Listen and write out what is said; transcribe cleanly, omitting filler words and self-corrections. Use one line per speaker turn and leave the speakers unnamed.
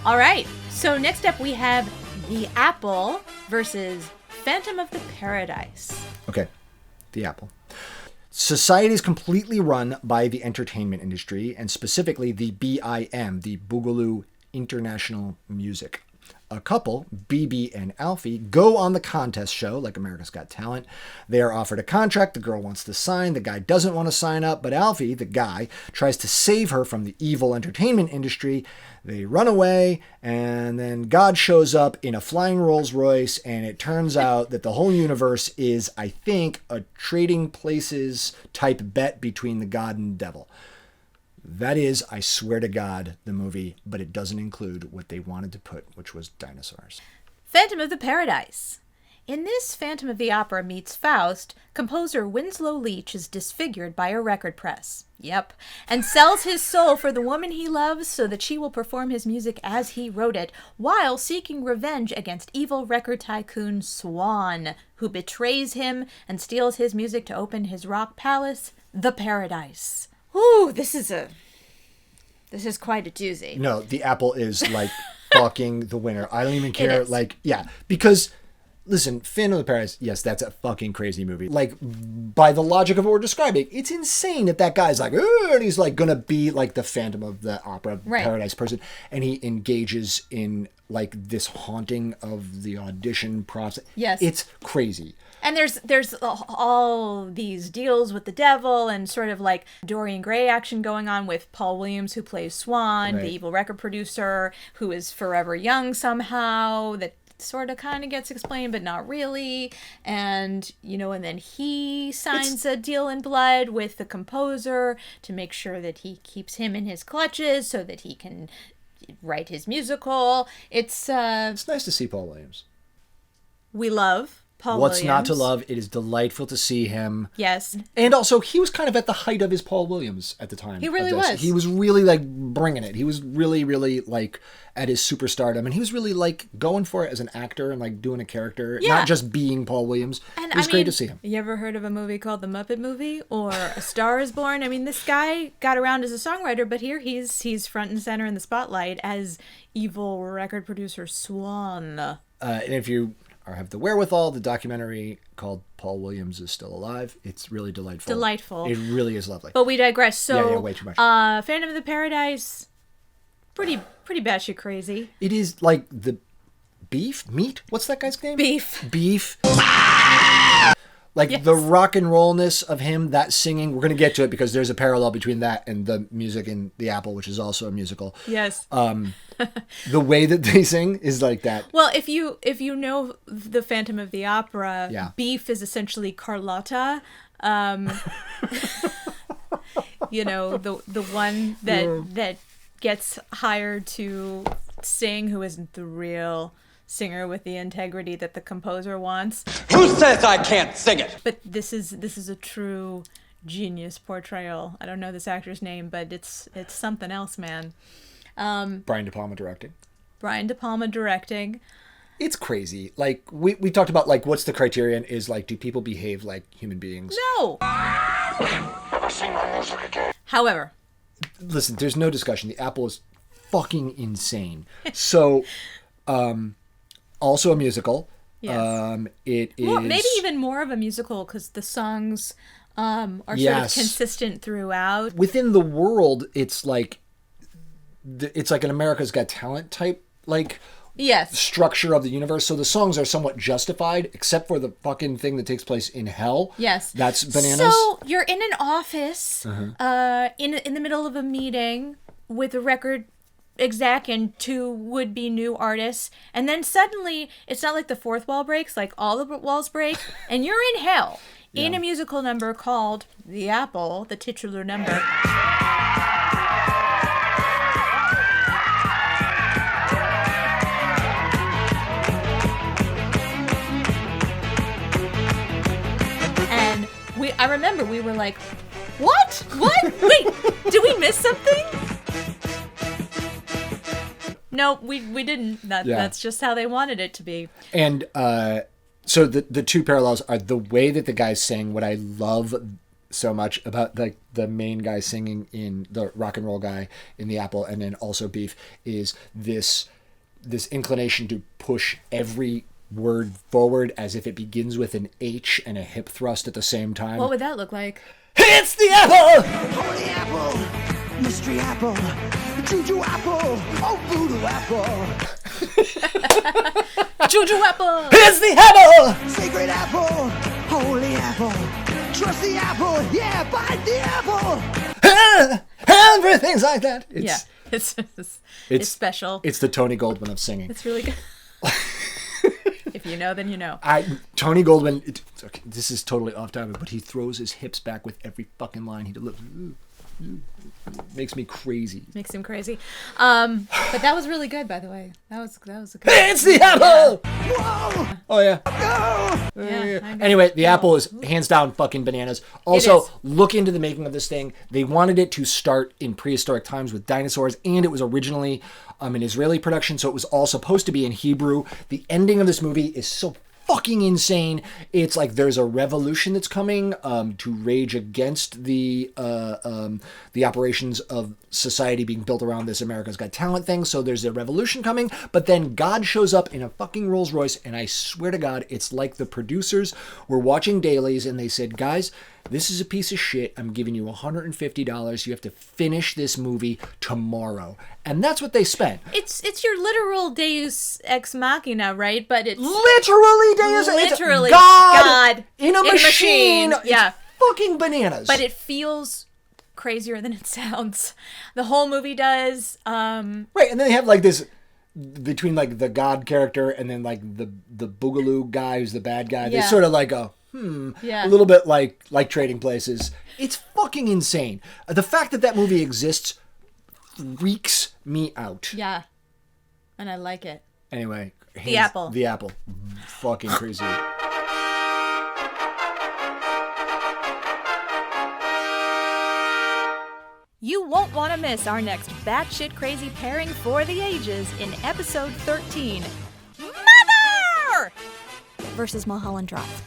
All right. So next up we have The Apple versus Phantom of the Paradise.
Okay. The Apple. Society is completely run by the entertainment industry, and specifically the BIM, the Boogaloo International Music. A couple, BB and Alfie, go on the contest show, like America's Got Talent. They are offered a contract. The girl wants to sign. The guy doesn't want to sign up, but Alfie, the guy, tries to save her from the evil entertainment industry. They run away, and then God shows up in a flying Rolls Royce, and it turns out that the whole universe is, I think, a trading places type bet between the God and the devil. That is, I swear to God, the movie, but it doesn't include what they wanted to put, which was dinosaurs.
Phantom of the Paradise. In this Phantom of the Opera meets Faust, composer Winslow Leach is disfigured by a record press. Yep. And sells his soul for the woman he loves so that she will perform his music as he wrote it, while seeking revenge against evil record tycoon Swan, who betrays him and steals his music to open his rock palace, the Paradise. Ooh, this is quite a doozy.
No, The Apple is like fucking the winner. I don't even care. Like, yeah, because listen, Phantom of the Paradise, yes, that's a fucking crazy movie. Like, by the logic of what we're describing, it's insane that guy's like, and he's like gonna be like the Phantom of the Opera Paradise person, and he engages in like this haunting of the audition process.
Yes,
it's crazy.
And there's all these deals with the devil and sort of like Dorian Gray action going on with Paul Williams, who plays Swan, the evil record producer, who is forever young somehow, that sort of kind of gets explained, but not really. And, and then he signs a deal in blood with the composer to make sure that he keeps him in his clutches so that he can write his musical. It's
nice to see Paul Williams.
We love Paul
What's
Williams.
not to love? It is delightful to see him.
Yes.
And also, he was kind of at the height of his Paul Williams at the time.
He really was.
He was really, like, bringing it. He was really, really, like, at his superstardom. And he was really, like, going for it as an actor and, like, doing a character. Yeah. Not just being Paul Williams. And it was great to see him.
You ever heard of a movie called The Muppet Movie or A Star is Born? I mean, this guy got around as a songwriter, but here he's front and center in the spotlight as evil record producer Swan.
And if you have the wherewithal, the documentary called Paul Williams is Still Alive. It's really delightful.
Delightful.
It really is lovely.
But we digress. So,
yeah, way too much.
Phantom of the Paradise, pretty batshit crazy.
It is like the meat? What's that guy's name? Beef. Like, yes. The rock and rollness of him, that singing, we're going to get to it because there's a parallel between that and the music in The Apple, which is also a musical.
Yes.
The way that they sing is like that.
Well, if you know the Phantom of the Opera, Beef is essentially Carlotta. The one that gets hired to sing, who isn't the real singer with the integrity that the composer wants.
Who says I can't sing it?
But this is a true genius portrayal. I don't know this actor's name, but it's something else, man.
Brian De Palma directing. It's crazy. Like, we talked about, like, what's the criterion is, like, do people behave like human beings?
No. However,
listen, there's no discussion. The Apple is fucking insane. So, also a musical.
Yes.
It is...
Well, maybe even more of a musical because the songs are sort of consistent throughout.
Within the world, it's like an America's Got Talent type, like, structure of the universe. So the songs are somewhat justified, except for the fucking thing that takes place in hell.
Yes.
That's bananas.
So you're in an office, in the middle of a meeting with a record exec and two would-be new artists, and then suddenly it's not like the fourth wall breaks, like all the walls break, and you're in hell in a musical number called The Apple, the titular number. And I remember we were like, what? Wait, did we miss something? No, we didn't. That's just how they wanted it to be.
And so the two parallels are the way that the guys sang. What I love so much about like the main guy singing in the rock and roll guy in the apple, and then also Beef, is this inclination to push every word forward as if it begins with an H and a hip thrust at the same time.
What would that look like?
It's the apple!
Holy apple, mystery apple, juju apple, oh voodoo apple.
Juju apple!
It's the apple!
Sacred apple, holy apple, trust the apple, yeah, bite the apple.
Everything's like that.
It's special.
It's the Tony Goldwyn of singing.
It's really good. If you know, then you know.
Tony Goldwyn, okay, this is totally off topic, but he throws his hips back with every fucking line he delivers. Makes me crazy.
Makes him crazy. But that was really good, by the way. That was a good.
It's the apple!
Whoa!
Oh, yeah.
No!
Yeah,
Anyway, the apple is hands down fucking bananas. Also,
is.
look into the making of this thing. They wanted it to start in prehistoric times with dinosaurs, and it was originally an Israeli production, so it was all supposed to be in Hebrew. The ending of this movie is so fucking insane. It's like there's a revolution that's coming to rage against the operations of society being built around this America's Got Talent thing. So there's a revolution coming, but then God shows up in a fucking Rolls Royce, and I swear to God, it's like the producers were watching dailies and they said, guys, this is a piece of shit. I'm giving you $150. You have to finish this movie tomorrow. And that's what they spent.
It's your literal Deus Ex Machina, right? But it's
Literally Deus Ex.
literally
God in a machine.
Yeah.
It's fucking bananas.
But it feels crazier than it sounds. The whole movie does.
Right, and then they have like this between like the God character and then like the Boogaloo guy who's the bad guy. They
Yeah.
sort of like go,
Yeah.
a little bit like Trading Places. It's fucking insane. The fact that movie exists freaks me out.
Yeah. And I like it.
Anyway,
The apple.
The apple. Fucking crazy.
You won't want to miss our next batshit crazy pairing for the ages in episode 13. Mother! Versus Mulholland Drive.